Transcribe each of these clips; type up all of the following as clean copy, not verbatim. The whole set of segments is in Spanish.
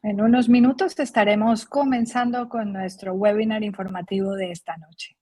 En unos minutos estaremos comenzando con nuestro webinar informativo de esta noche.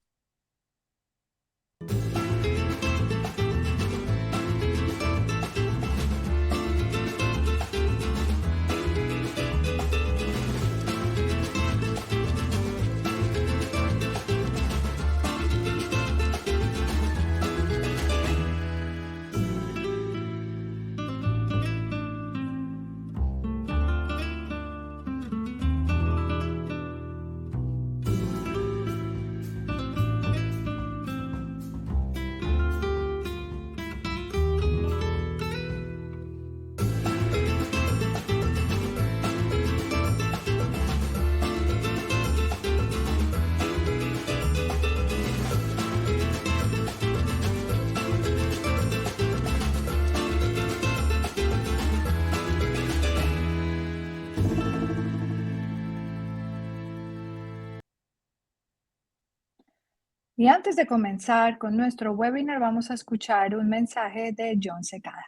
Y antes de comenzar con nuestro webinar, vamos a escuchar un mensaje de John Secada.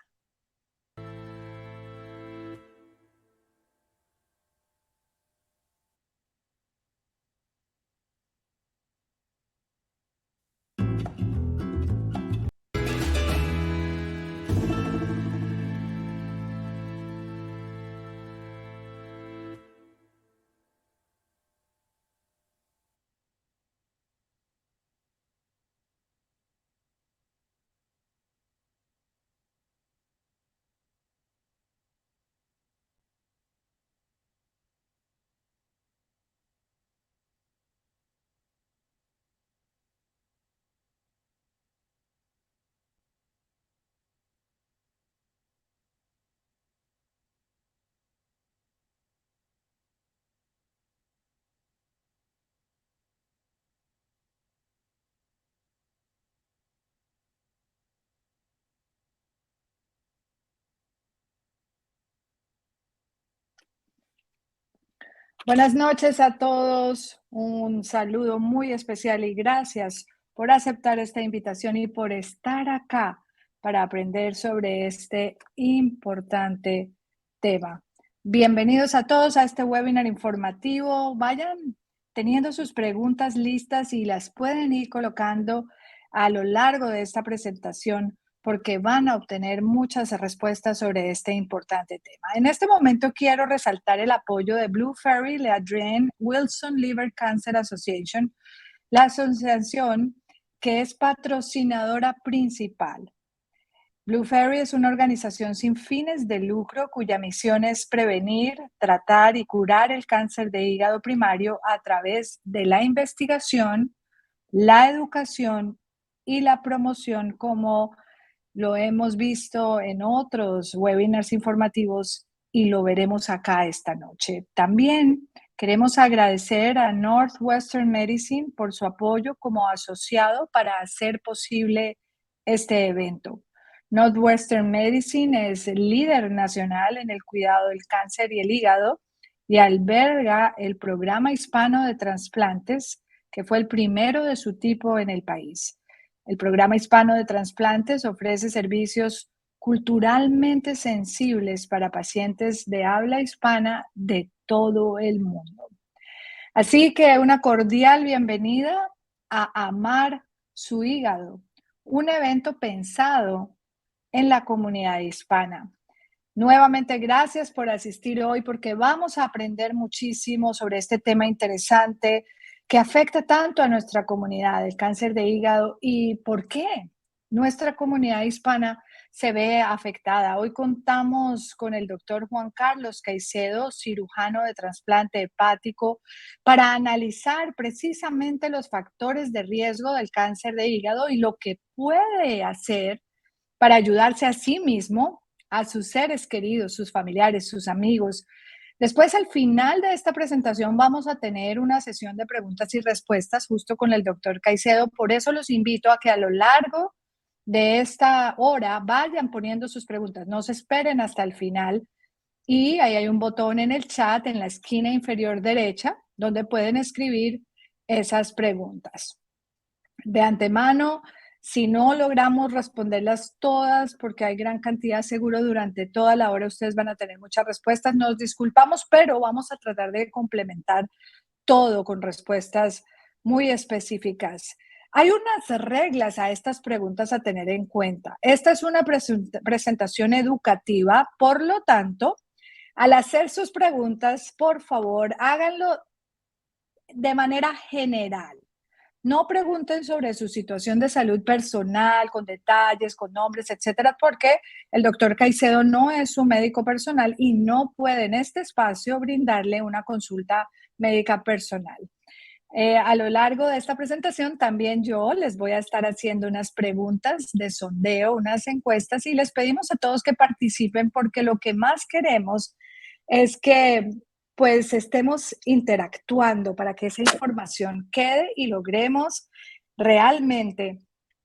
Buenas noches a todos. Un saludo muy especial y gracias por aceptar esta invitación y por estar acá para aprender sobre este importante tema. Bienvenidos a todos a este webinar informativo. Vayan teniendo sus preguntas listas y las pueden ir colocando a lo largo de esta presentación porque van a obtener muchas respuestas sobre este importante tema. En este momento quiero resaltar el apoyo de Blue Ferry, la Adrienne Wilson Liver Cancer Association, la asociación que es patrocinadora principal. Blue Ferry es una organización sin fines de lucro cuya misión es prevenir, tratar y curar el cáncer de hígado primario a través de la investigación, la educación y la promoción, como lo hemos visto en otros webinars informativos y lo veremos acá esta noche. También queremos agradecer a Northwestern Medicine por su apoyo como asociado para hacer posible este evento. Northwestern Medicine es líder nacional en el cuidado del cáncer y el hígado y alberga el programa hispano de trasplantes, que fue el primero de su tipo en el país. El programa hispano de trasplantes ofrece servicios culturalmente sensibles para pacientes de habla hispana de todo el mundo. Así que una cordial bienvenida a Amar su hígado, un evento pensado en la comunidad hispana. Nuevamente, gracias por asistir hoy porque vamos a aprender muchísimo sobre este tema interesante que afecta tanto a nuestra comunidad, el cáncer de hígado y por qué nuestra comunidad hispana se ve afectada. Hoy contamos con el doctor Juan Carlos Caicedo, cirujano de trasplante hepático, para analizar precisamente los factores de riesgo del cáncer de hígado y lo que puede hacer para ayudarse a sí mismo, a sus seres queridos, sus familiares, sus amigos. Después, al final de esta presentación, vamos a tener una sesión de preguntas y respuestas justo con el doctor Caicedo. Por eso los invito a que a lo largo de esta hora vayan poniendo sus preguntas. No se esperen hasta el final. Y ahí hay un botón en el chat en la esquina inferior derecha donde pueden escribir esas preguntas. De antemano, Si no logramos responderlas todas, porque hay gran cantidad, seguro durante toda la hora ustedes van a tener muchas respuestas, nos disculpamos, pero vamos a tratar de complementar todo con respuestas muy específicas. Hay unas reglas a estas preguntas a tener en cuenta. Esta es una presentación educativa, por lo tanto, al hacer sus preguntas, por favor, háganlo de manera general. No pregunten sobre su situación de salud personal, con detalles, con nombres, etcétera, porque el doctor Caicedo no es su médico personal y no puede en este espacio brindarle una consulta médica personal. A lo largo de esta presentación también yo les voy a estar haciendo unas preguntas de sondeo, unas encuestas y les pedimos a todos que participen porque lo que más queremos es que pues estemos interactuando para que esa información quede y logremos realmente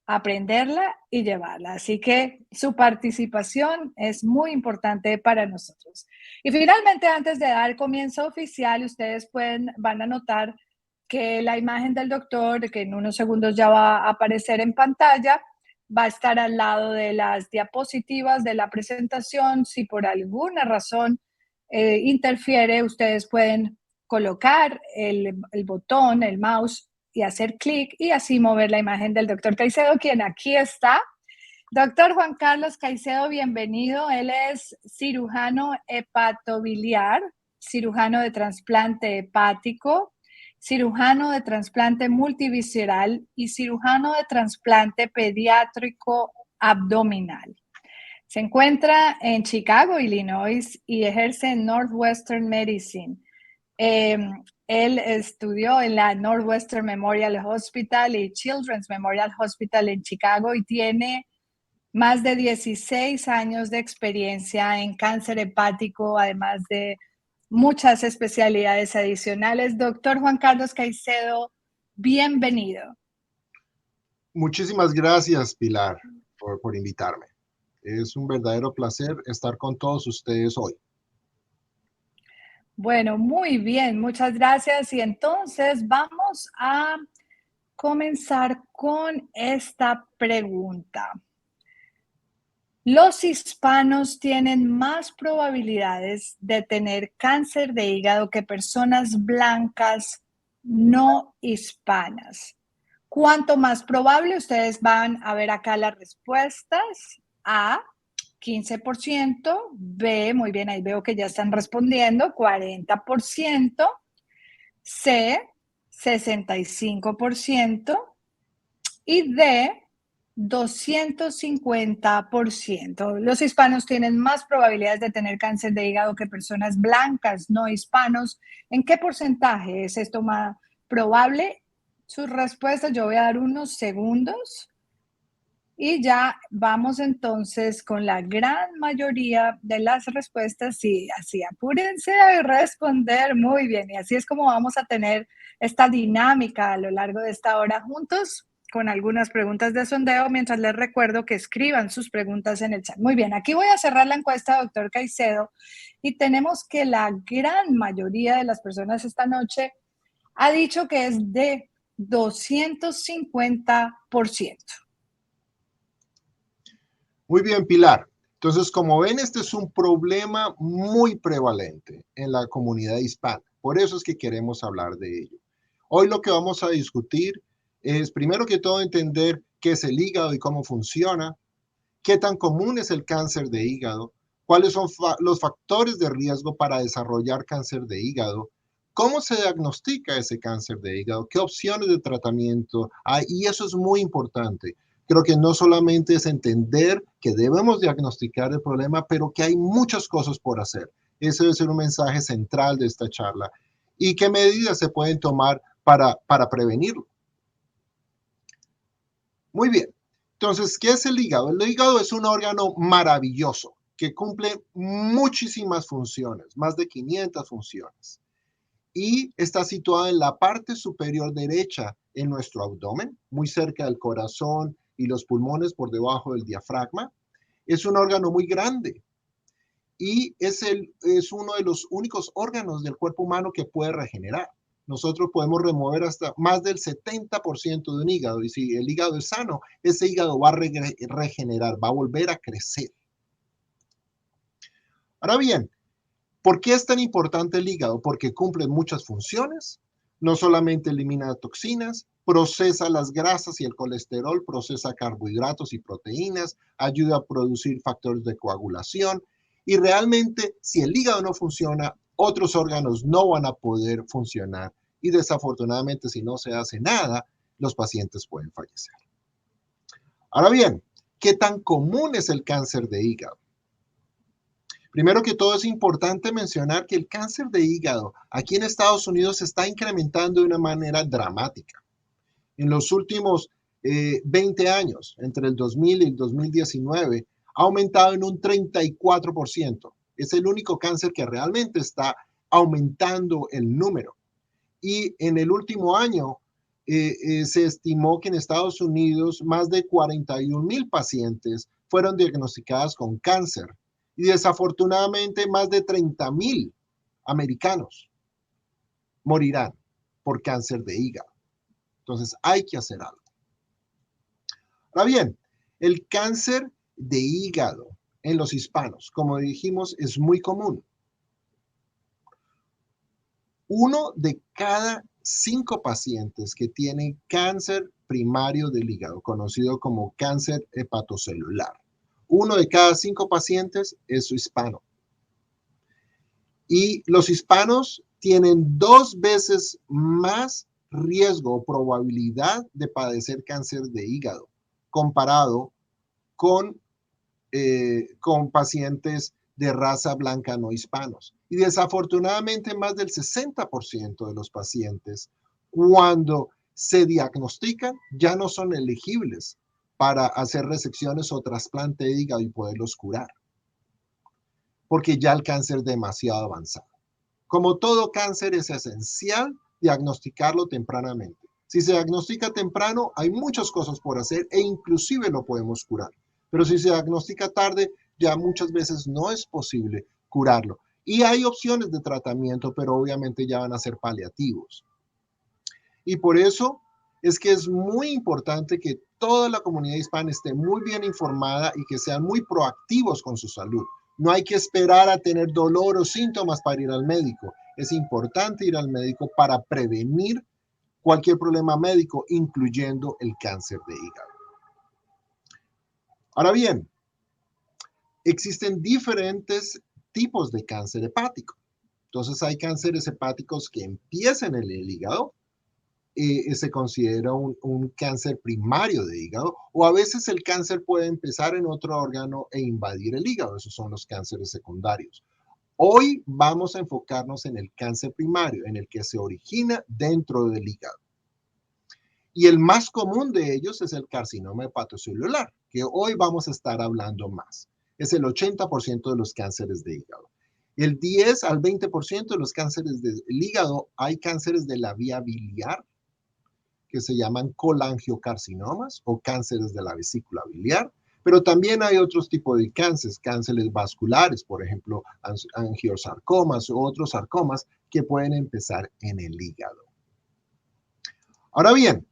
aprenderla y llevarla. Así que su participación es muy importante para nosotros. Y finalmente, antes de dar comienzo oficial, ustedes van a notar que la imagen del doctor, que en unos segundos ya va a aparecer en pantalla, va a estar al lado de las diapositivas de la presentación. Si por alguna razón interfiere, ustedes pueden colocar el botón, el mouse y hacer clic y así mover la imagen del doctor Caicedo, quien aquí está. Doctor Juan Carlos Caicedo, bienvenido. Él es cirujano hepatobiliar, cirujano de trasplante hepático, cirujano de trasplante multivisceral y cirujano de trasplante pediátrico abdominal. Se encuentra en Chicago, Illinois, y ejerce en Northwestern Medicine. Él estudió en la Northwestern Memorial Hospital y Children's Memorial Hospital en Chicago y tiene más de 16 años de experiencia en cáncer hepático, además de muchas especialidades adicionales. Doctor Juan Carlos Caicedo, bienvenido. Muchísimas gracias, Pilar, por invitarme. Es un verdadero placer estar con todos ustedes hoy. Bueno, muy bien, muchas gracias. Y entonces vamos a comenzar con esta pregunta. Los hispanos tienen más probabilidades de tener cáncer de hígado que personas blancas no hispanas. ¿Cuánto más probable? Ustedes van a ver acá las respuestas. A, 15%. B, muy bien, ahí veo que ya están respondiendo, 40%. C, 65%. Y D, 250%. Los hispanos tienen más probabilidades de tener cáncer de hígado que personas blancas, no hispanos. ¿En qué porcentaje es esto más probable? Sus respuestas, yo voy a dar unos segundos y ya vamos entonces con la gran mayoría de las respuestas. Sí, así apúrense a responder muy bien. Y así es como vamos a tener esta dinámica a lo largo de esta hora juntos, con algunas preguntas de sondeo, mientras les recuerdo que escriban sus preguntas en el chat. Muy bien, aquí voy a cerrar la encuesta, doctor Caicedo, y tenemos que la gran mayoría de las personas esta noche ha dicho que es de 250%. Muy bien, Pilar. Entonces, como ven, este es un problema muy prevalente en la comunidad hispana. Por eso es que queremos hablar de ello. Hoy lo que vamos a discutir es, primero que todo, entender qué es el hígado y cómo funciona, qué tan común es el cáncer de hígado, cuáles son los factores de riesgo para desarrollar cáncer de hígado, cómo se diagnostica ese cáncer de hígado, qué opciones de tratamiento hay, y eso es muy importante. Creo que no solamente es entender que debemos diagnosticar el problema, pero que hay muchas cosas por hacer. Ese debe ser un mensaje central de esta charla. ¿Y qué medidas se pueden tomar para prevenirlo? Muy bien. Entonces, ¿qué es el hígado? El hígado es un órgano maravilloso que cumple muchísimas funciones, más de 500 funciones. Y está situado en la parte superior derecha en nuestro abdomen, muy cerca del corazón y los pulmones por debajo del diafragma. Es un órgano muy grande y es uno de los únicos órganos del cuerpo humano que puede regenerar. nosotros podemos remover hasta más del 70% de un hígado. Y si el hígado es sano, ese hígado va a regenerar, va a volver a crecer. Ahora bien, ¿por qué es tan importante el hígado? Porque cumple muchas funciones. No solamente elimina toxinas, procesa las grasas y el colesterol, procesa carbohidratos y proteínas, ayuda a producir factores de coagulación. Y realmente, si el hígado no funciona, otros órganos no van a poder funcionar. Y desafortunadamente, si no se hace nada, los pacientes pueden fallecer. Ahora bien, ¿qué tan común es el cáncer de hígado? Primero que todo, es importante mencionar que el cáncer de hígado aquí en Estados Unidos se está incrementando de una manera dramática. En los últimos 20 años, entre el 2000 y el 2019, ha aumentado en un 34%. Es el único cáncer que realmente está aumentando el número. Y en el último año se estimó que en Estados Unidos más de 41,000 pacientes fueron diagnosticadas con cáncer. Y desafortunadamente más de 30,000 americanos morirán por cáncer de hígado. Entonces hay que hacer algo. Ahora bien, el cáncer de hígado en los hispanos, como dijimos, es muy común. 1 de cada 5 pacientes que tienen cáncer primario del hígado, conocido como cáncer hepatocelular, 1 de cada 5 pacientes es hispano. Y los hispanos tienen 2 veces más riesgo o probabilidad de padecer cáncer de hígado comparado con pacientes de raza blanca no hispanos. Y desafortunadamente más del 60% de los pacientes, cuando se diagnostican, ya no son elegibles para hacer resecciones o trasplante de hígado y poderlos curar, porque ya el cáncer es demasiado avanzado. Como todo cáncer, es esencial diagnosticarlo tempranamente. Si se diagnostica temprano, hay muchas cosas por hacer e inclusive lo podemos curar. Pero si se diagnostica tarde, ya muchas veces no es posible curarlo. Y hay opciones de tratamiento, pero obviamente ya van a ser paliativos. Y por eso es que es muy importante que toda la comunidad hispana esté muy bien informada y que sean muy proactivos con su salud. No hay que esperar a tener dolor o síntomas para ir al médico. Es importante ir al médico para prevenir cualquier problema médico, incluyendo el cáncer de hígado. Ahora bien, existen diferentes tipos de cáncer hepático. Entonces hay cánceres hepáticos que empiezan en el hígado, se considera un cáncer primario de hígado, o a veces el cáncer puede empezar en otro órgano e invadir el hígado. Esos son los cánceres secundarios. Hoy vamos a enfocarnos en el cáncer primario, en el que se origina dentro del hígado. Y el más común de ellos es el carcinoma hepatocelular, que hoy vamos a estar hablando más. Es el 80% de los cánceres de hígado. El 10 al 20% de los cánceres del hígado, hay cánceres de la vía biliar, que se llaman colangiocarcinomas o cánceres de la vesícula biliar, pero también hay otros tipos de cánceres, cánceres vasculares, por ejemplo, angiosarcomas o otros sarcomas que pueden empezar en el hígado. Ahora bien,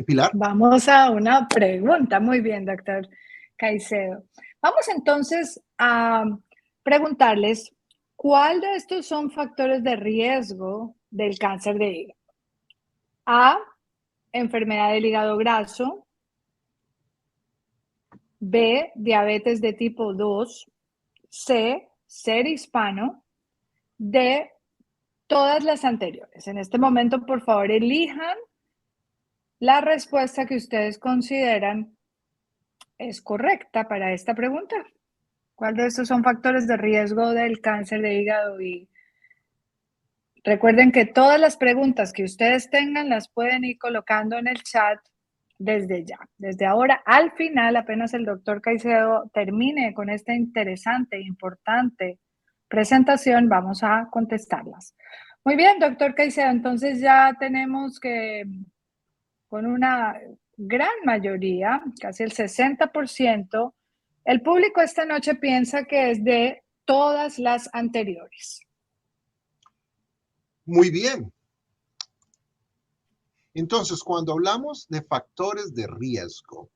Pilar. Vamos a una pregunta. Muy bien, doctor Caicedo. Vamos entonces a preguntarles cuál de estos son factores de riesgo del cáncer de hígado. A, enfermedad del hígado graso. B, diabetes de tipo 2. C, ser hispano. D, todas las anteriores. En este momento, por favor, elijan la respuesta que ustedes consideran es correcta para esta pregunta. ¿Cuál de estos son factores de riesgo del cáncer de hígado? Y recuerden que todas las preguntas que ustedes tengan las pueden ir colocando en el chat desde ya. Desde ahora al final, apenas el doctor Caicedo termine con esta interesante e importante presentación, vamos a contestarlas. Muy bien, doctor Caicedo, entonces ya tenemos que con una gran mayoría, casi el 60%, el público esta noche piensa que es de todas las anteriores. Muy bien. Entonces, cuando hablamos de factores de riesgo,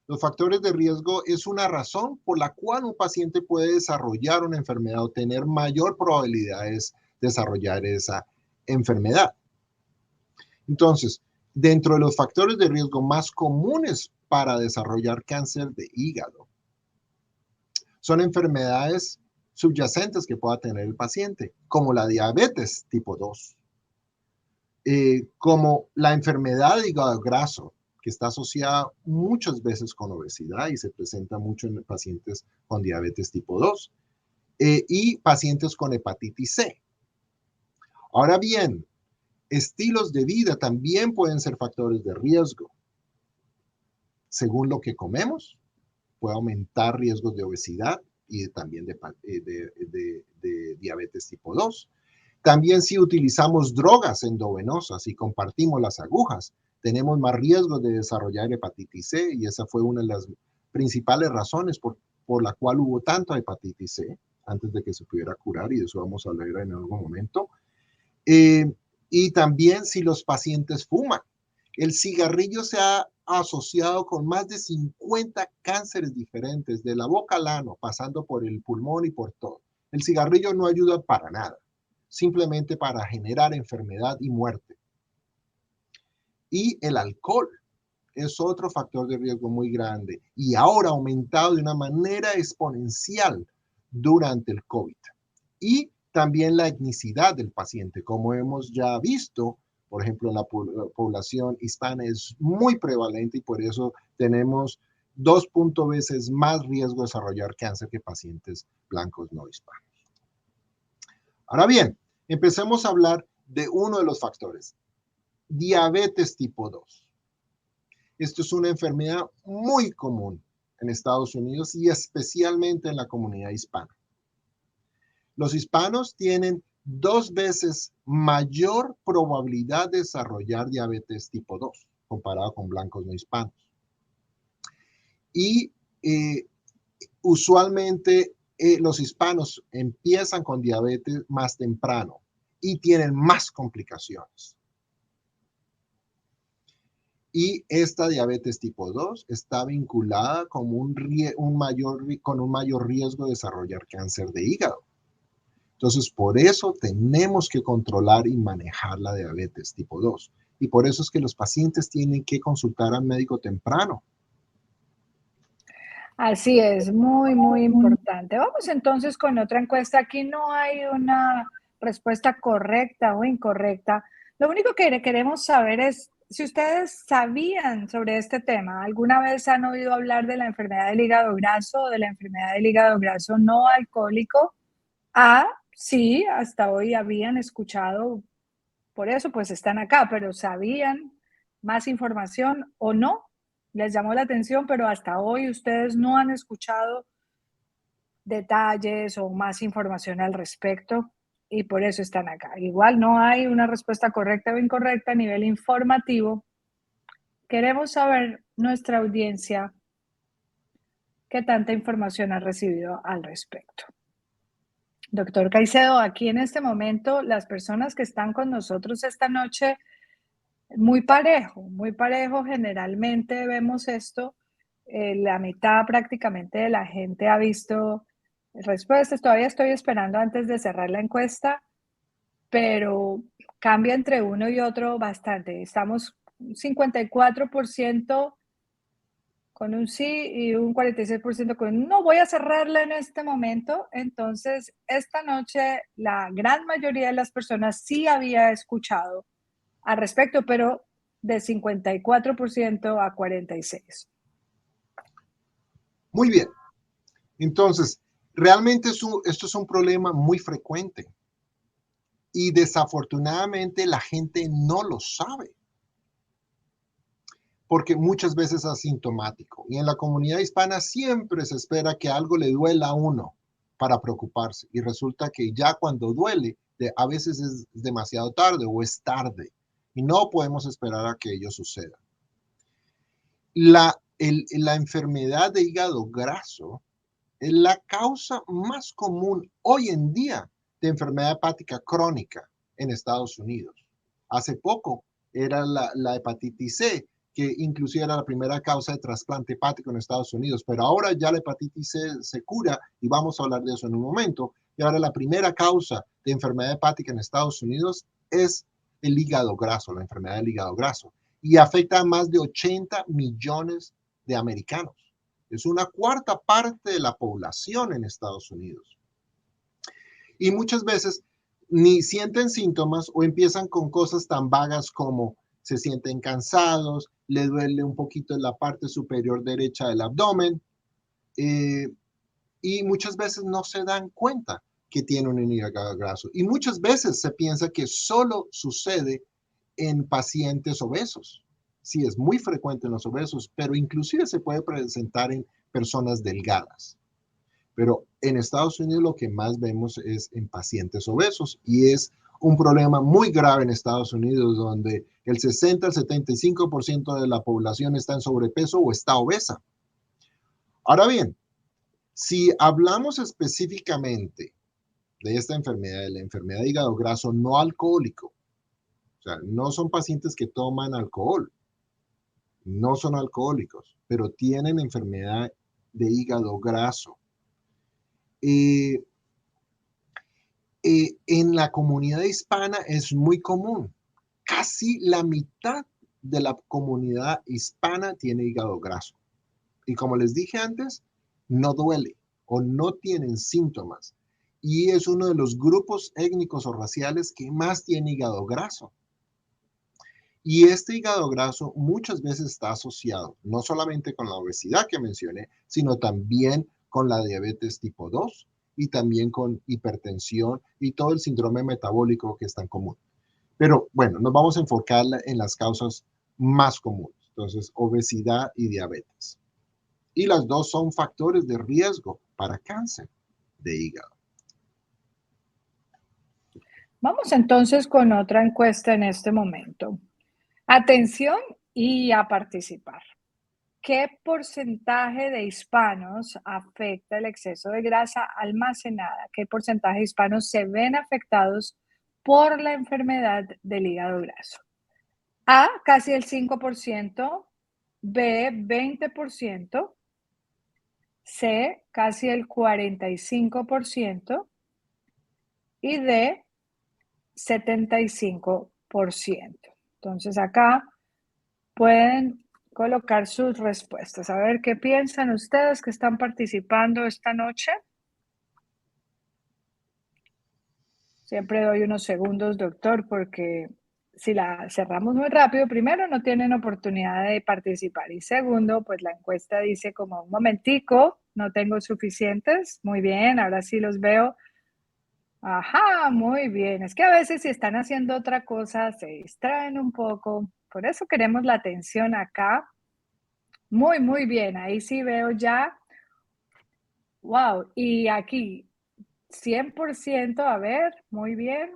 los factores de riesgo es una razón por la cual un paciente puede desarrollar una enfermedad o tener mayor probabilidades de desarrollar esa enfermedad. Entonces, dentro de los factores de riesgo más comunes para desarrollar cáncer de hígado, son enfermedades subyacentes que pueda tener el paciente, como la diabetes tipo 2, como la enfermedad de hígado graso, que está asociada muchas veces con obesidad y se presenta mucho en pacientes con diabetes tipo 2, y pacientes con hepatitis C. Ahora bien, estilos de vida también pueden ser factores de riesgo. Según lo que comemos, puede aumentar riesgos de obesidad y también de diabetes tipo 2. También si utilizamos drogas endovenosas y compartimos las agujas, tenemos más riesgo de desarrollar hepatitis C y esa fue una de las principales razones por la cual hubo tanta hepatitis C antes de que se pudiera curar y de eso vamos a hablar en algún momento. Y también si los pacientes fuman. El cigarrillo se ha asociado con más de 50 cánceres diferentes, de la boca al ano, pasando por el pulmón y por todo. El cigarrillo no ayuda para nada, simplemente para generar enfermedad y muerte. Y el alcohol es otro factor de riesgo muy grande y ahora ha aumentado de una manera exponencial durante el COVID. Y también la etnicidad del paciente, como hemos ya visto, por ejemplo, en la población hispana es muy prevalente y por eso tenemos 2 veces más riesgo de desarrollar cáncer que pacientes blancos no hispanos. Ahora bien, empecemos a hablar de uno de los factores, diabetes tipo 2. Esto es una enfermedad muy común en Estados Unidos y especialmente en la comunidad hispana. Los hispanos tienen 2 veces mayor probabilidad de desarrollar diabetes tipo 2 comparado con blancos no hispanos. Y usualmente los hispanos empiezan con diabetes más temprano y tienen más complicaciones. Y esta diabetes tipo 2 está vinculada con un mayor riesgo de desarrollar cáncer de hígado. Entonces, por eso tenemos que controlar y manejar la diabetes tipo 2. Y por eso es que los pacientes tienen que consultar al médico temprano. Así es, muy, muy importante. Vamos entonces con otra encuesta. Aquí no hay una respuesta correcta o incorrecta. Lo único que queremos saber es si ustedes sabían sobre este tema. ¿Alguna vez han oído hablar de la enfermedad del hígado graso o de la enfermedad del hígado graso no alcohólico? Sí, hasta hoy habían escuchado, por eso pues están acá, pero ¿sabían más información o no? Les llamó la atención, pero hasta hoy ustedes no han escuchado detalles o más información al respecto y por eso están acá. Igual no hay una respuesta correcta o incorrecta a nivel informativo. Queremos saber, nuestra audiencia, qué tanta información ha recibido al respecto. Doctor Caicedo, aquí en este momento, las personas que están con nosotros esta noche, muy parejo, muy parejo. Generalmente vemos esto, la mitad prácticamente de la gente ha visto respuestas. Todavía estoy esperando antes de cerrar la encuesta, pero cambia entre uno y otro bastante. Estamos 54% con un sí y un 46% con un no. Voy a cerrarla en este momento. Entonces, esta noche la gran mayoría de las personas sí había escuchado al respecto, pero de 54% a 46%. Muy bien. Entonces, realmente esto es un problema muy frecuente y desafortunadamente la gente no lo sabe porque muchas veces es asintomático. Y en la comunidad hispana siempre se espera que algo le duela a uno para preocuparse. Y resulta que ya cuando duele, a veces es demasiado tarde o es tarde. Y no podemos esperar a que ello suceda. La enfermedad de hígado graso es la causa más común hoy en día de enfermedad hepática crónica en Estados Unidos. Hace poco era la hepatitis C, que inclusive era la primera causa de trasplante hepático en Estados Unidos, pero ahora ya la hepatitis C se cura y vamos a hablar de eso en un momento. Y ahora la primera causa de enfermedad hepática en Estados Unidos es el hígado graso, la enfermedad del hígado graso, y afecta a más de 80 millones de americanos. Es una cuarta parte de la población en Estados Unidos. Y muchas veces ni sienten síntomas o empiezan con cosas tan vagas como se sienten cansados, le duele un poquito en la parte superior derecha del abdomen, y muchas veces no se dan cuenta que tiene un hígado graso. Y muchas veces se piensa que solo sucede en pacientes obesos. Sí, es muy frecuente en los obesos, pero inclusive se puede presentar en personas delgadas. Pero en Estados Unidos lo que más vemos es en pacientes obesos y es un problema muy grave en Estados Unidos donde el 60 al 75% de la población está en sobrepeso o está obesa. Ahora bien, si hablamos específicamente de esta enfermedad, de la enfermedad de hígado graso no alcohólico, o sea, no son pacientes que toman alcohol, no son alcohólicos, pero tienen enfermedad de hígado graso. En la comunidad hispana es muy común. Casi la mitad de la comunidad hispana tiene hígado graso. Y como les dije antes, no duele o no tienen síntomas. Y es uno de los grupos étnicos o raciales que más tiene hígado graso. Y este hígado graso muchas veces está asociado no solamente con la obesidad que mencioné, sino también con la diabetes tipo 2 y también con hipertensión y todo el síndrome metabólico que es tan común. Pero bueno, nos vamos a enfocar en las causas más comunes. Entonces, obesidad y diabetes. Y las dos son factores de riesgo para cáncer de hígado. Vamos entonces con otra encuesta en este momento. Atención y a participar. ¿Qué porcentaje de hispanos afecta el exceso de grasa almacenada? ¿Qué porcentaje de hispanos se ven afectados por la enfermedad del hígado graso? A, casi el 5%, B, 20%, C, casi el 45% y D, 75%. Entonces acá pueden colocar sus respuestas. A ver qué piensan ustedes que están participando esta noche. Siempre doy unos segundos, doctor, porque si la cerramos muy rápido, primero no tienen oportunidad de participar y segundo, pues la encuesta dice como un momentico, no tengo suficientes. Muy bien, ahora sí los veo. Ajá, muy bien. Es que a veces si están haciendo otra cosa, se distraen un poco. Por eso queremos la atención acá. Muy, muy bien. Ahí sí veo ya. Wow. Y aquí, 100%. A ver, muy bien.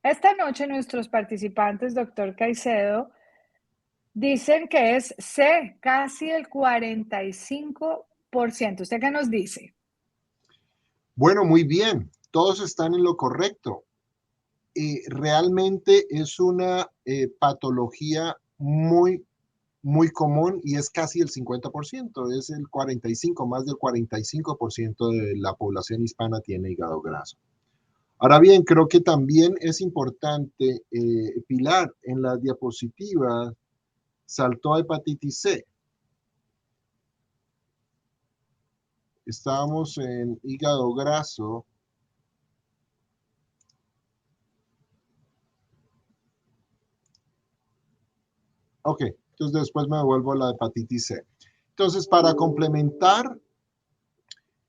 Esta noche nuestros participantes, doctor Caicedo, dicen que es C, casi el 45%. ¿Usted qué nos dice? Bueno, muy bien. Todos están en lo correcto. Realmente es una patología muy común y es casi el 50%, es el 45, más del 45% de la población hispana tiene hígado graso. Ahora bien, creo que también es importante, Pilar, en la diapositiva saltó a hepatitis C. Estábamos en hígado graso. Ok, entonces después me devuelvo a la hepatitis C. Entonces, para complementar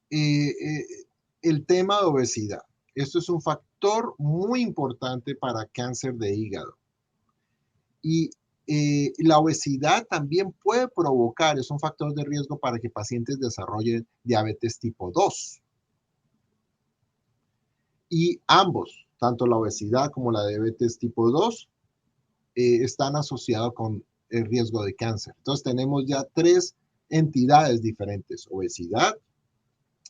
el tema de obesidad, esto es un factor muy importante para cáncer de hígado. Y la obesidad también puede provocar, es un factor de riesgo para que pacientes desarrollen diabetes tipo 2. Y ambos, tanto la obesidad como la diabetes tipo 2, están asociados con el riesgo de cáncer. Entonces tenemos ya tres entidades diferentes: obesidad,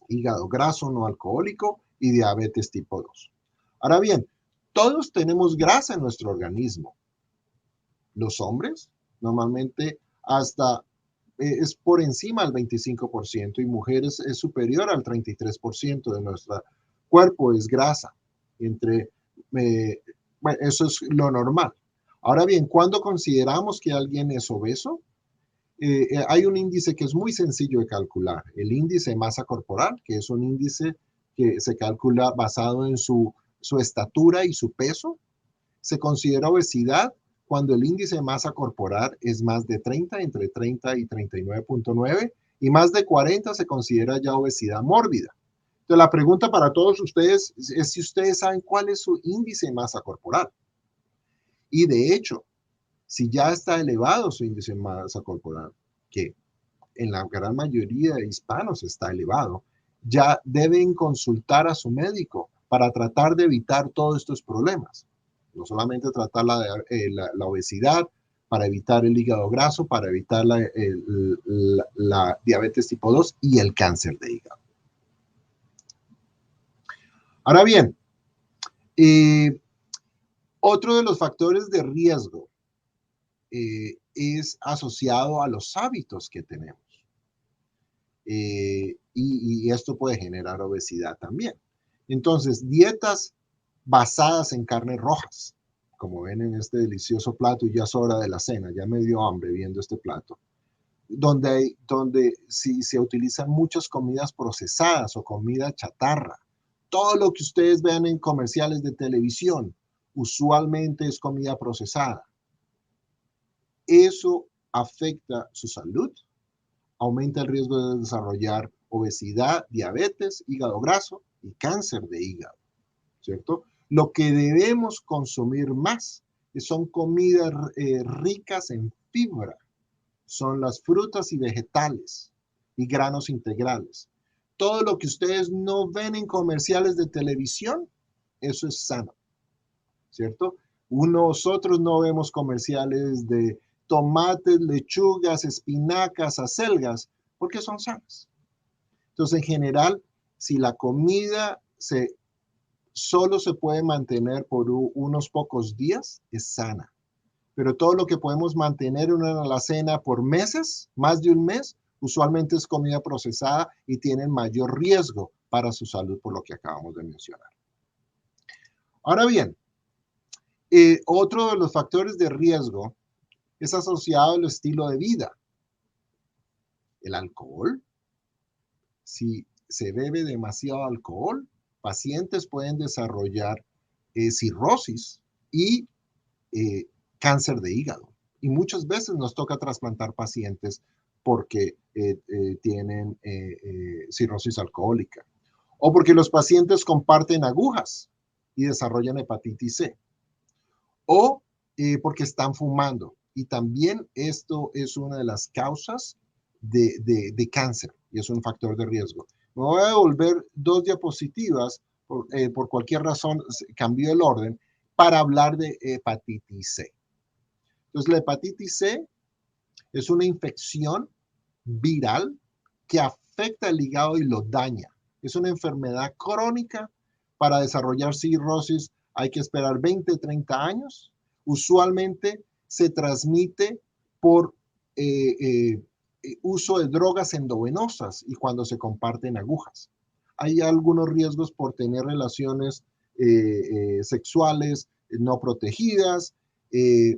hígado graso no alcohólico y diabetes tipo 2. Ahora bien, Todos tenemos grasa en nuestro organismo. Los hombres normalmente hasta es por encima del 25% y mujeres es superior al 33% de nuestro cuerpo es grasa. Bueno, eso es lo normal. Ahora bien, cuando consideramos que alguien es obeso, hay un índice que es muy sencillo de calcular, el índice de masa corporal, que es un índice que se calcula basado en su estatura y su peso. Se considera obesidad cuando el índice de masa corporal es más de 30, entre 30 y 39.9, y más de 40 se considera ya obesidad mórbida. Entonces, la pregunta para todos ustedes es si ustedes saben cuál es su índice de masa corporal. Y de hecho, si ya está elevado su índice de masa corporal, que en la gran mayoría de hispanos está elevado, ya deben consultar a su médico para tratar de evitar todos estos problemas. No solamente tratar la obesidad, para evitar el hígado graso, para evitar la diabetes tipo 2 y el cáncer de hígado. Ahora bien, otro de los factores de riesgo es asociado a los hábitos que tenemos. Y esto puede generar obesidad también. Entonces, dietas basadas en carnes rojas, como ven en este delicioso plato, y ya es hora de la cena, ya me dio hambre viendo este plato, donde si se utilizan muchas comidas procesadas o comida chatarra, todo lo que ustedes vean en comerciales de televisión, usualmente es comida procesada. Eso afecta su salud, aumenta el riesgo de desarrollar obesidad, diabetes, hígado graso y cáncer de hígado, ¿cierto? Lo que debemos consumir más son comidas ricas en fibra, son las frutas y vegetales y granos integrales. Todo lo que ustedes no ven en comerciales de televisión, eso es sano, ¿cierto? Nosotros no vemos comerciales de tomates, lechugas, espinacas, acelgas, porque son sanas. Entonces, en general, si la comida solo se puede mantener por unos pocos días, es sana. Pero todo lo que podemos mantener en una alacena por meses, más de un mes, usualmente es comida procesada y tienen mayor riesgo para su salud por lo que acabamos de mencionar. Ahora bien, otro de los factores de riesgo es asociado al estilo de vida. El alcohol. Si se bebe demasiado alcohol, pacientes pueden desarrollar cirrosis y cáncer de hígado. Y muchas veces nos toca trasplantar pacientes porque tienen cirrosis alcohólica. O porque los pacientes comparten agujas y desarrollan hepatitis C. O porque están fumando. Y también esto es una de las causas de cáncer y es un factor de riesgo. Me voy a devolver dos diapositivas, por cualquier razón cambió el orden, para hablar de hepatitis C. Entonces, la hepatitis C es una infección viral que afecta el hígado y lo daña. Es una enfermedad crónica. Para desarrollar cirrosis hay que esperar 20, 30 años. Usualmente se transmite por uso de drogas endovenosas y cuando se comparten agujas. Hay algunos riesgos por tener relaciones sexuales no protegidas,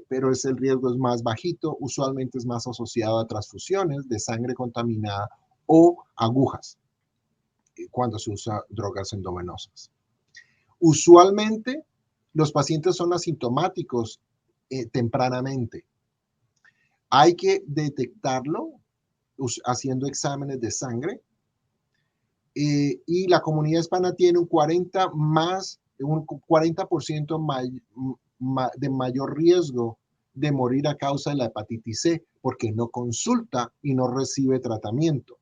pero el riesgo es más bajito, usualmente es más asociado a transfusiones de sangre contaminada o agujas cuando se usa drogas endovenosas. Usualmente los pacientes son asintomáticos tempranamente. Hay que detectarlo haciendo exámenes de sangre y la comunidad hispana tiene un 40% de mayor riesgo de morir a causa de la hepatitis C porque no consulta y no recibe tratamiento.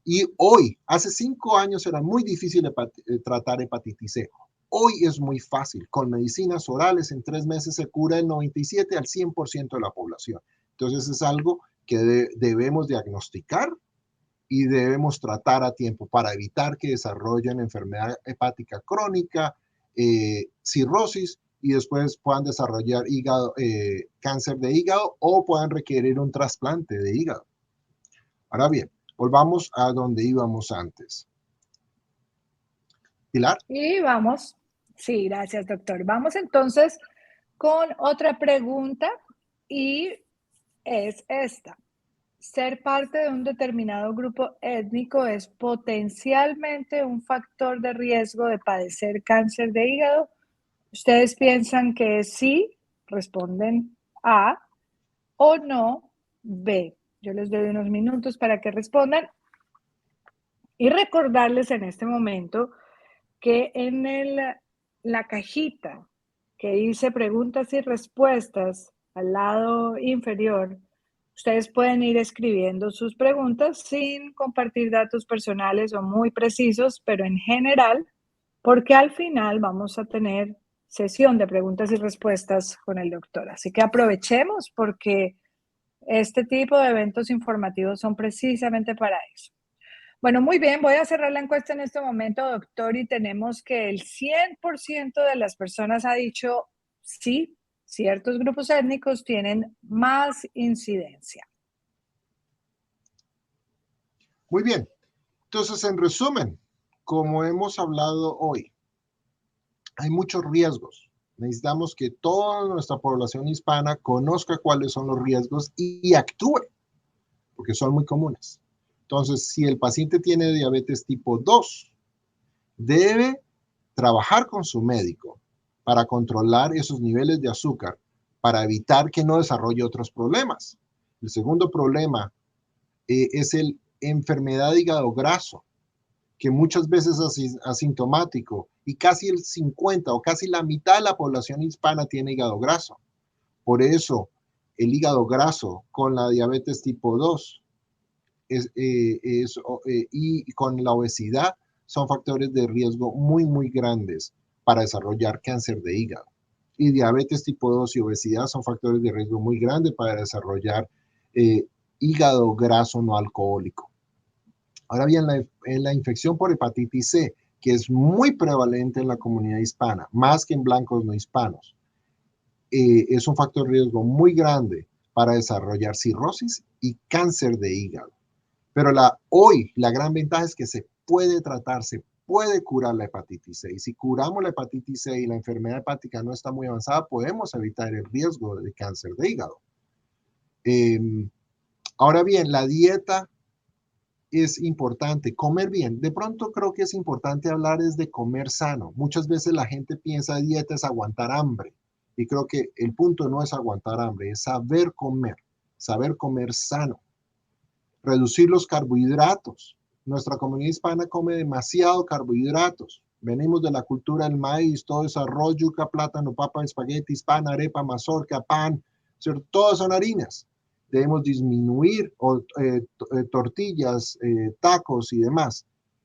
Y hoy, hace 5 años era muy difícil tratar hepatitis C. Hoy es muy fácil. Con medicinas orales en 3 meses se cura el 97 al 100% de la población. Entonces es algo que debemos diagnosticar y debemos tratar a tiempo para evitar que desarrollen enfermedad hepática crónica cirrosis y después puedan desarrollar cáncer de hígado o puedan requerir un trasplante de hígado. Ahora bien, volvamos a donde íbamos antes. Pilar. Y vamos, sí, gracias, doctor. Vamos entonces con otra pregunta y es esta. ¿Ser parte de un determinado grupo étnico es potencialmente un factor de riesgo de padecer cáncer de hígado? ¿Ustedes piensan que sí? Responden A, o no, B. Yo les doy unos minutos para que respondan y recordarles en este momento que en la cajita que dice preguntas y respuestas al lado inferior, ustedes pueden ir escribiendo sus preguntas sin compartir datos personales o muy precisos, pero en general, porque al final vamos a tener sesión de preguntas y respuestas con el doctor. Así que aprovechemos porque este tipo de eventos informativos son precisamente para eso. Bueno, muy bien, voy a cerrar la encuesta en este momento, doctor, y tenemos que el 100% de las personas ha dicho sí, ciertos grupos étnicos tienen más incidencia. Muy bien. Entonces, en resumen, como hemos hablado hoy, hay muchos riesgos. Necesitamos que toda nuestra población hispana conozca cuáles son los riesgos y actúe, porque son muy comunes. Entonces, si el paciente tiene diabetes tipo 2, debe trabajar con su médico para controlar esos niveles de azúcar, para evitar que no desarrolle otros problemas. El segundo problema es el enfermedad de hígado graso, que muchas veces es asintomático y casi el 50 o casi la mitad de la población hispana tiene hígado graso. Por eso, el hígado graso con la diabetes tipo 2 y con la obesidad son factores de riesgo muy, muy grandes para desarrollar cáncer de hígado. Y diabetes tipo 2 y obesidad son factores de riesgo muy grandes para desarrollar hígado graso no alcohólico. Ahora bien, la infección por hepatitis C, que es muy prevalente en la comunidad hispana, más que en blancos no hispanos, es un factor de riesgo muy grande para desarrollar cirrosis y cáncer de hígado. Pero hoy la gran ventaja es que se puede tratar, se puede curar la hepatitis C. Y si curamos la hepatitis C y la enfermedad hepática no está muy avanzada, podemos evitar el riesgo de cáncer de hígado. Ahora bien, la dieta es importante, comer bien. De pronto creo que es importante hablar es de comer sano. Muchas veces la gente piensa dieta es aguantar hambre. Y creo que el punto no es aguantar hambre, es saber comer sano. Reducir los carbohidratos. Nuestra comunidad hispana come demasiado carbohidratos. Venimos de la cultura del maíz, todo es arroz, yuca, plátano, papa, espaguetis, pan, arepa, mazorca, pan, ¿cierto? Todas son harinas. Debemos disminuir tortillas, tacos y demás.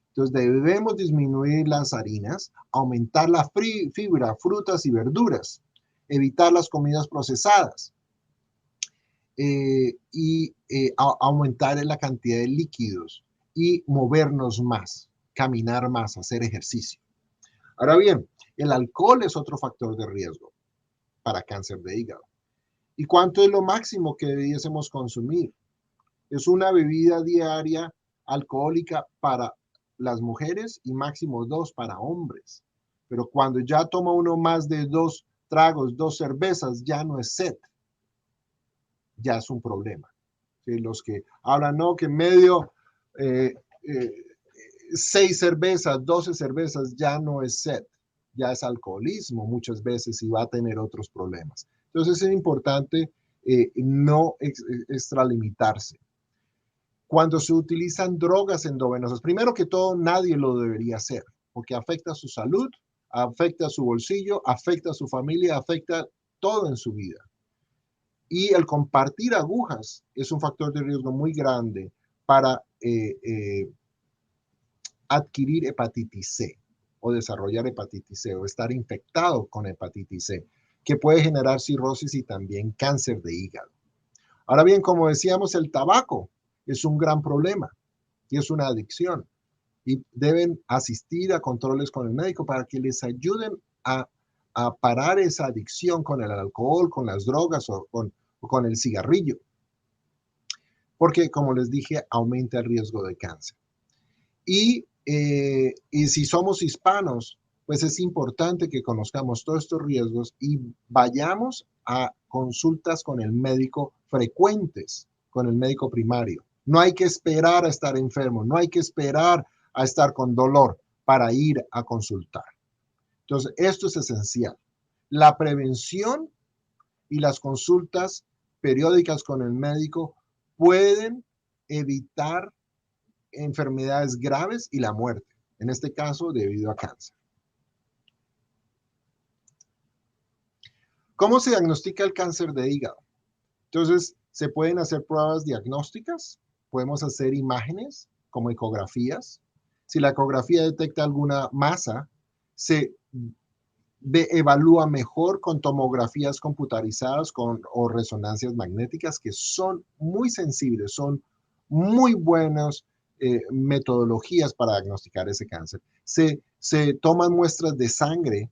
Entonces debemos disminuir las harinas, aumentar la fibra, frutas y verduras, evitar las comidas procesadas. Aumentar la cantidad de líquidos y movernos más, caminar más, hacer ejercicio. Ahora bien, el alcohol es otro factor de riesgo para cáncer de hígado. ¿Y cuánto es lo máximo que debiésemos consumir? Es una bebida diaria alcohólica para las mujeres y máximo 2 para hombres. Pero cuando ya toma uno más de 2 tragos, 2 cervezas, ya no es sed. Ya es un problema. ¿Sí? Los que hablan, no, que medio 6 cervezas, 12 cervezas, ya no es sed, ya es alcoholismo muchas veces y va a tener otros problemas. Entonces es importante no extralimitarse. Cuando se utilizan drogas endovenosas, primero que todo, nadie lo debería hacer, porque afecta a su salud, afecta a su bolsillo, afecta a su familia, afecta todo en su vida. Y el compartir agujas es un factor de riesgo muy grande para adquirir hepatitis C o desarrollar hepatitis C o estar infectado con hepatitis C, que puede generar cirrosis y también cáncer de hígado. Ahora bien, como decíamos, el tabaco es un gran problema y es una adicción y deben asistir a controles con el médico para que les ayuden a parar esa adicción con el alcohol, con las drogas o con el cigarrillo. Porque, como les dije, aumenta el riesgo de cáncer. Y si somos hispanos, pues es importante que conozcamos todos estos riesgos y vayamos a consultas con el médico frecuentes, con el médico primario. No hay que esperar a estar enfermo, no hay que esperar a estar con dolor para ir a consultar. Entonces, esto es esencial. La prevención y las consultas periódicas con el médico pueden evitar enfermedades graves y la muerte, en este caso debido a cáncer. ¿Cómo se diagnostica el cáncer de hígado? Entonces, se pueden hacer pruebas diagnósticas, podemos hacer imágenes como ecografías. Si la ecografía detecta alguna masa, se evalúa mejor con tomografías computarizadas o resonancias magnéticas que son muy sensibles, son muy buenas metodologías para diagnosticar ese cáncer. Se toman muestras de sangre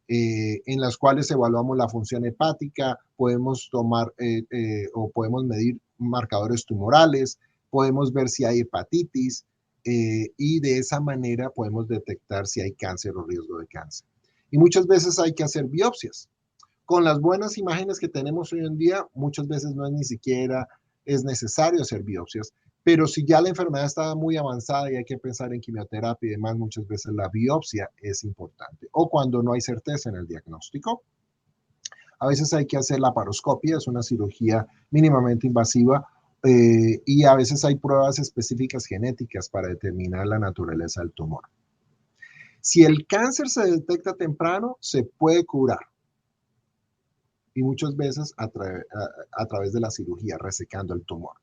en las cuales evaluamos la función hepática, podemos tomar o podemos medir marcadores tumorales, podemos ver si hay hepatitis y de esa manera podemos detectar si hay cáncer o riesgo de cáncer. Y muchas veces hay que hacer biopsias. Con las buenas imágenes que tenemos hoy en día, muchas veces no es ni siquiera es necesario hacer biopsias, pero si ya la enfermedad está muy avanzada y hay que pensar en quimioterapia y demás, muchas veces la biopsia es importante. O cuando no hay certeza en el diagnóstico, a veces hay que hacer la laparoscopia, es una cirugía mínimamente invasiva, y a veces hay pruebas específicas genéticas para determinar la naturaleza del tumor. Si el cáncer se detecta temprano, se puede curar. Y muchas veces a través de la cirugía, resecando el tumor.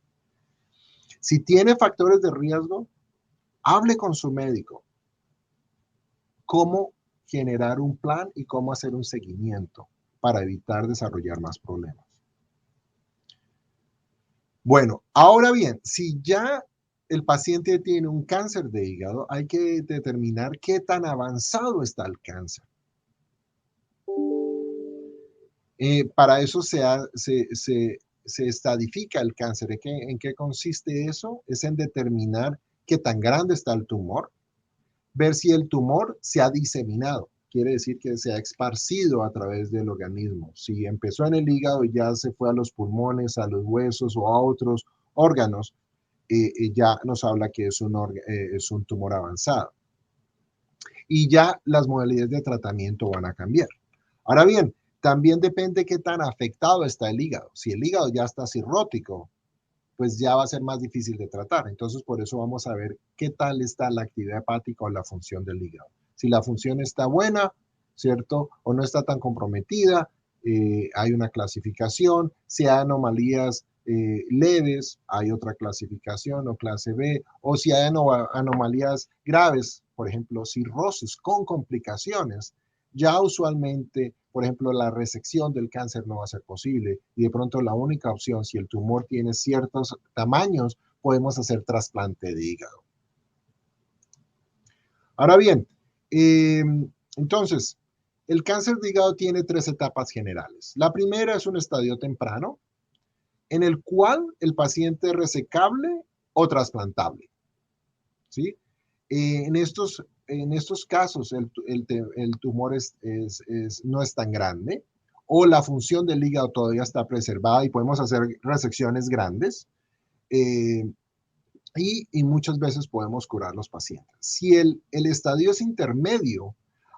Si tiene factores de riesgo, hable con su médico. Cómo generar un plan y cómo hacer un seguimiento para evitar desarrollar más problemas. Bueno, ahora bien, si ya el paciente tiene un cáncer de hígado, hay que determinar qué tan avanzado está el cáncer. Para eso se estadifica el cáncer. ¿En qué consiste eso? Es en determinar qué tan grande está el tumor, ver si el tumor se ha diseminado, quiere decir que se ha esparcido a través del organismo. Si empezó en el hígado y ya se fue a los pulmones, a los huesos o a otros órganos, ya nos habla que es un tumor avanzado. Y ya las modalidades de tratamiento van a cambiar. Ahora bien, también depende qué tan afectado está el hígado. Si el hígado ya está cirrótico, pues ya va a ser más difícil de tratar. Entonces, por eso vamos a ver qué tal está la actividad hepática o la función del hígado. Si la función está buena, ¿cierto? O no está tan comprometida, hay una clasificación. Si hay anomalías leves, hay otra clasificación o clase B. O si hay anomalías graves, por ejemplo, cirrosis con complicaciones, ya usualmente, por ejemplo, la resección del cáncer no va a ser posible y de pronto la única opción, si el tumor tiene ciertos tamaños, podemos hacer trasplante de hígado. Ahora bien, entonces, el cáncer de hígado tiene 3 etapas generales. La primera es un estadio temprano, en el cual el paciente es resecable o trasplantable. ¿Sí? En estos casos el tumor no es tan grande o la función del hígado todavía está preservada y podemos hacer resecciones grandes y muchas veces podemos curar los pacientes. Si el estadio es intermedio,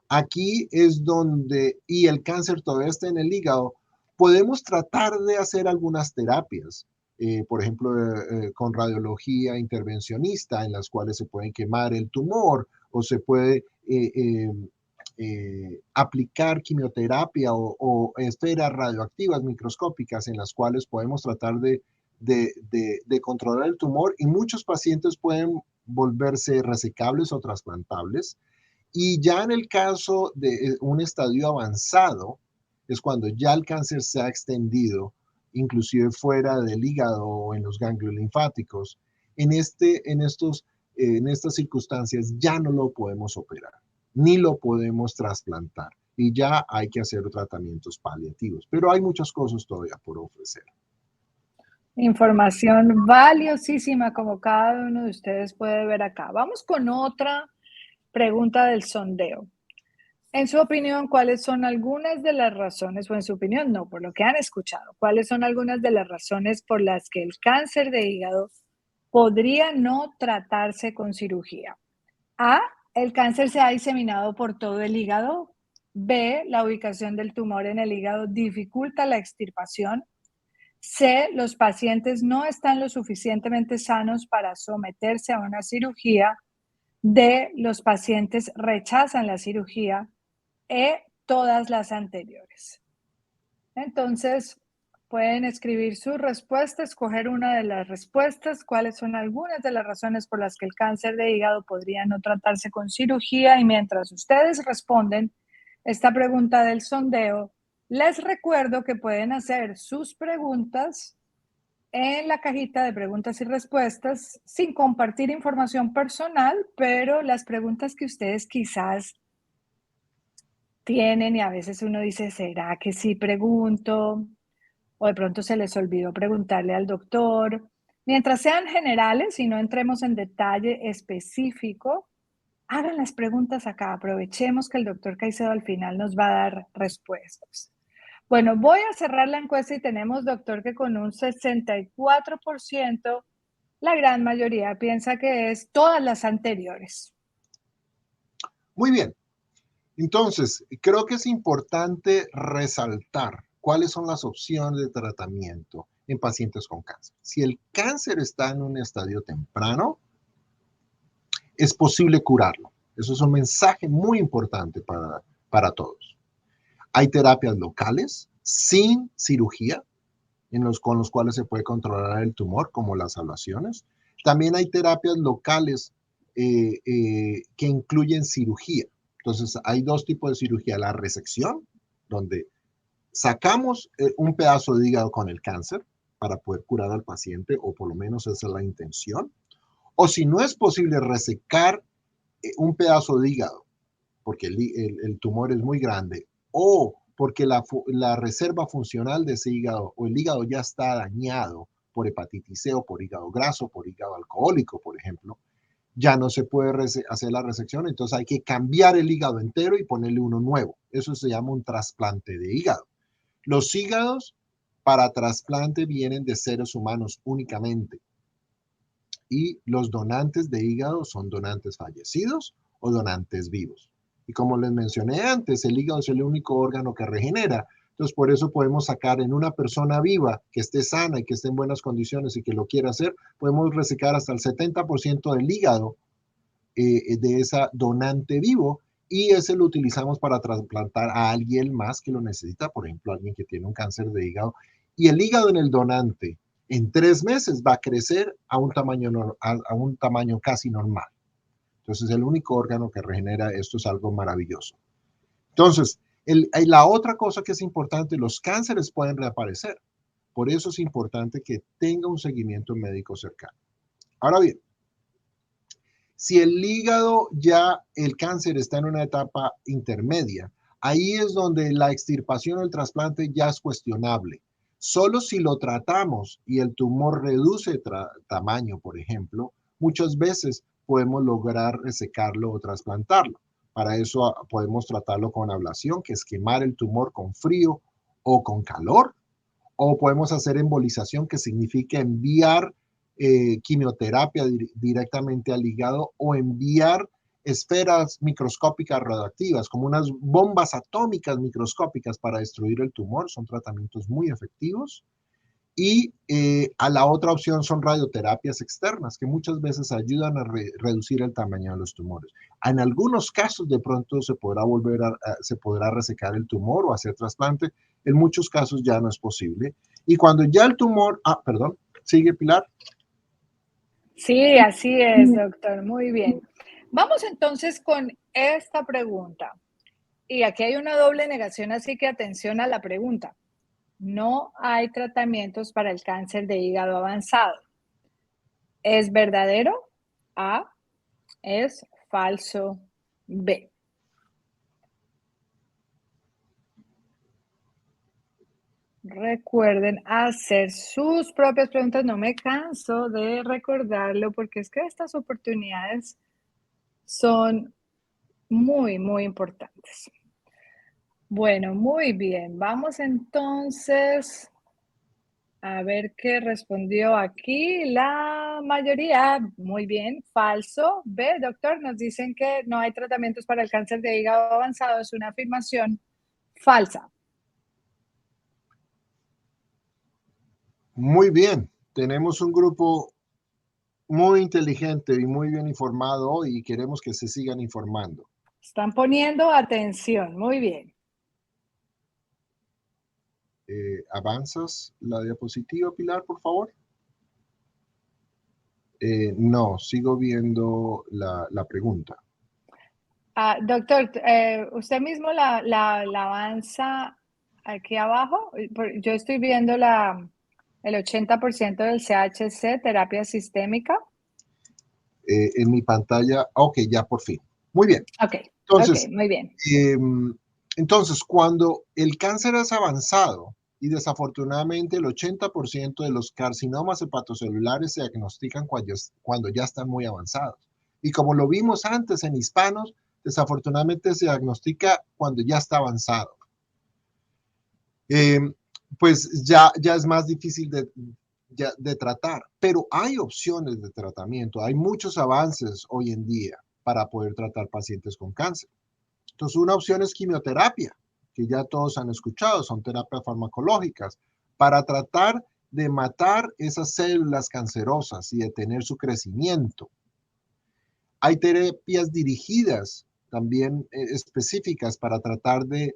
aquí es donde, y el cáncer todavía está en el hígado, podemos tratar de hacer algunas terapias. Por ejemplo, con radiología intervencionista, en las cuales se puede quemar el tumor o se puede aplicar quimioterapia o esferas radioactivas microscópicas en las cuales podemos tratar de controlar el tumor y muchos pacientes pueden volverse resecables o trasplantables. Y ya en el caso de un estadio avanzado, es cuando ya el cáncer se ha extendido, inclusive fuera del hígado o en los ganglios linfáticos. En estas circunstancias ya no lo podemos operar, ni lo podemos trasplantar. y ya hay que hacer tratamientos paliativos. Pero hay muchas cosas todavía por ofrecer. Información valiosísima como cada uno de ustedes puede ver acá. Vamos con otra pregunta del sondeo. En su opinión, ¿cuáles son algunas de las razones, o en su opinión no, por lo que han escuchado, cuáles son algunas de las razones por las que el cáncer de hígado podría no tratarse con cirugía? A, el cáncer se ha diseminado por todo el hígado. B, la ubicación del tumor en el hígado dificulta la extirpación. C, los pacientes no están lo suficientemente sanos para someterse a una cirugía. D, los pacientes rechazan la cirugía. E, todas las anteriores. Entonces, pueden escribir su respuesta, escoger una de las respuestas, cuáles son algunas de las razones por las que el cáncer de hígado podría no tratarse con cirugía. Y mientras ustedes responden esta pregunta del sondeo, les recuerdo que pueden hacer sus preguntas en la cajita de preguntas y respuestas sin compartir información personal, pero las preguntas que ustedes quizás tienen y a veces uno dice, ¿será que sí pregunto? O de pronto se les olvidó preguntarle al doctor. Mientras sean generales y no entremos en detalle específico, hagan las preguntas acá. Aprovechemos que el doctor Caicedo al final nos va a dar respuestas. Bueno, voy a cerrar la encuesta y tenemos, doctor, que con un 64%, la gran mayoría piensa que es todas las anteriores. Muy bien. Entonces, creo que es importante resaltar cuáles son las opciones de tratamiento en pacientes con cáncer. Si el cáncer está en un estadio temprano, es posible curarlo. Eso es un mensaje muy importante para todos. Hay terapias locales sin cirugía con los cuales se puede controlar el tumor, como las ablaciones. También hay terapias locales que incluyen cirugía. Entonces, hay dos tipos de cirugía. La resección, donde sacamos un pedazo de hígado con el cáncer para poder curar al paciente, o por lo menos esa es la intención. O si no es posible resecar un pedazo de hígado, porque el tumor es muy grande, o porque la reserva funcional de ese hígado o el hígado ya está dañado por hepatitis C o por hígado graso, por hígado alcohólico, por ejemplo, ya no se puede hacer la resección, entonces hay que cambiar el hígado entero y ponerle uno nuevo. Eso se llama un trasplante de hígado. Los hígados para trasplante vienen de seres humanos únicamente, y los donantes de hígado son donantes fallecidos o donantes vivos. Y como les mencioné antes, el hígado es el único órgano que regenera. Entonces, por eso podemos sacar en una persona viva que esté sana y que esté en buenas condiciones y que lo quiera hacer, podemos resecar hasta el 70% del hígado de esa donante vivo, y ese lo utilizamos para trasplantar a alguien más que lo necesita, por ejemplo, alguien que tiene un cáncer de hígado. Y el hígado en el donante en 3 meses va a crecer a un tamaño casi normal. Entonces, el único órgano que regenera esto es algo maravilloso. Entonces, la otra cosa que es importante, los cánceres pueden reaparecer. Por eso es importante que tenga un seguimiento médico cercano. Ahora bien, si el hígado ya, el cáncer está en una etapa intermedia, ahí es donde la extirpación o el trasplante ya es cuestionable. Solo si lo tratamos y el tumor reduce tamaño, por ejemplo, muchas veces podemos lograr resecarlo o trasplantarlo. Para eso podemos tratarlo con ablación, que es quemar el tumor con frío o con calor, o podemos hacer embolización, que significa enviar quimioterapia directamente al hígado, o enviar esferas microscópicas radioactivas, como unas bombas atómicas microscópicas para destruir el tumor. Son tratamientos muy efectivos. Y a la otra opción son radioterapias externas, que muchas veces ayudan a reducir el tamaño de los tumores. En algunos casos de pronto se podrá se podrá resecar el tumor o hacer trasplante. En muchos casos ya no es posible. Y cuando ya el tumor, perdón, sigue Pilar. Sí, así es, doctor. Muy bien. Vamos entonces con esta pregunta. Y aquí hay una doble negación, así que atención a la pregunta. No hay tratamientos para el cáncer de hígado avanzado. ¿Es verdadero? A. ¿Es falso? B. Recuerden hacer sus propias preguntas. No me canso de recordarlo porque es que estas oportunidades son muy, muy importantes. Bueno, muy bien. Vamos entonces a ver qué respondió aquí la mayoría. Muy bien, falso. B, doctor, nos dicen que no hay tratamientos para el cáncer de hígado avanzado. Es una afirmación falsa. Muy bien, tenemos un grupo muy inteligente y muy bien informado hoy y queremos que se sigan informando. Están poniendo atención. Muy bien. ¿Avanzas la diapositiva, Pilar, por favor? No, sigo viendo la pregunta. Ah, doctor, usted mismo la avanza aquí abajo. Yo estoy viendo el 80% del CHC, terapia sistémica. En mi pantalla, ok, ya por fin. Muy bien. Ok, ok, Entonces, muy bien. entonces, cuando el cáncer es avanzado y desafortunadamente el 80% de los carcinomas hepatocelulares se diagnostican cuando ya están muy avanzados. Y como lo vimos antes en hispanos, desafortunadamente se diagnostica cuando ya está avanzado. Eh, pues ya es más difícil de tratar, pero hay opciones de tratamiento, hay muchos avances hoy en día para poder tratar pacientes con cáncer. Entonces, una opción es quimioterapia, que ya todos han escuchado, son terapias farmacológicas, para tratar de matar esas células cancerosas y detener su crecimiento. Hay terapias dirigidas también específicas para tratar de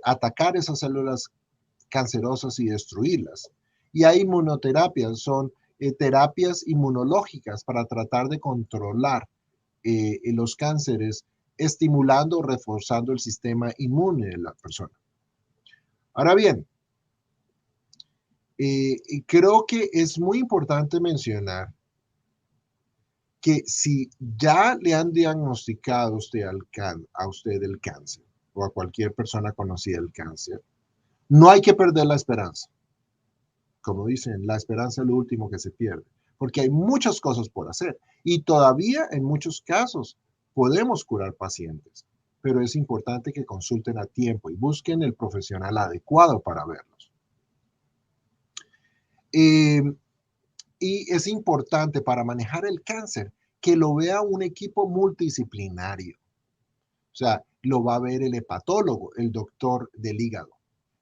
atacar esas células cancerosas y destruirlas. Y hay inmunoterapias, son terapias inmunológicas para tratar de controlar los cánceres, estimulando o reforzando el sistema inmune de la persona. Ahora bien, creo que es muy importante mencionar que si ya le han diagnosticado a usted el cáncer o a cualquier persona conocida el cáncer, no hay que perder la esperanza. Como dicen, la esperanza es lo último que se pierde, porque hay muchas cosas por hacer y todavía en muchos casos podemos curar pacientes, pero es importante que consulten a tiempo y busquen el profesional adecuado para verlos. Eh, y es importante para manejar el cáncer que lo vea un equipo multidisciplinario. O sea, lo va a ver el hepatólogo, el doctor del hígado.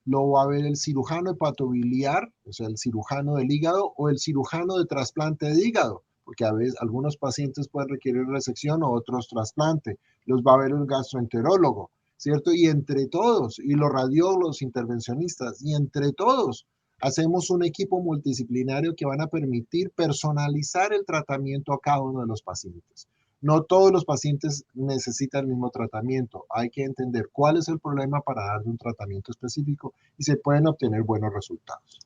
Lo va a ver el cirujano hepatobiliar, o sea, el cirujano del hígado o el cirujano de trasplante de hígado, porque a veces algunos pacientes pueden requerir resección o otros trasplante. Los va a ver el gastroenterólogo, ¿cierto? Y entre todos, y los radiólogos intervencionistas, y entre todos hacemos un equipo multidisciplinario que van a permitir personalizar el tratamiento a cada uno de los pacientes. No todos los pacientes necesitan el mismo tratamiento. Hay que entender cuál es el problema para darle un tratamiento específico y se pueden obtener buenos resultados.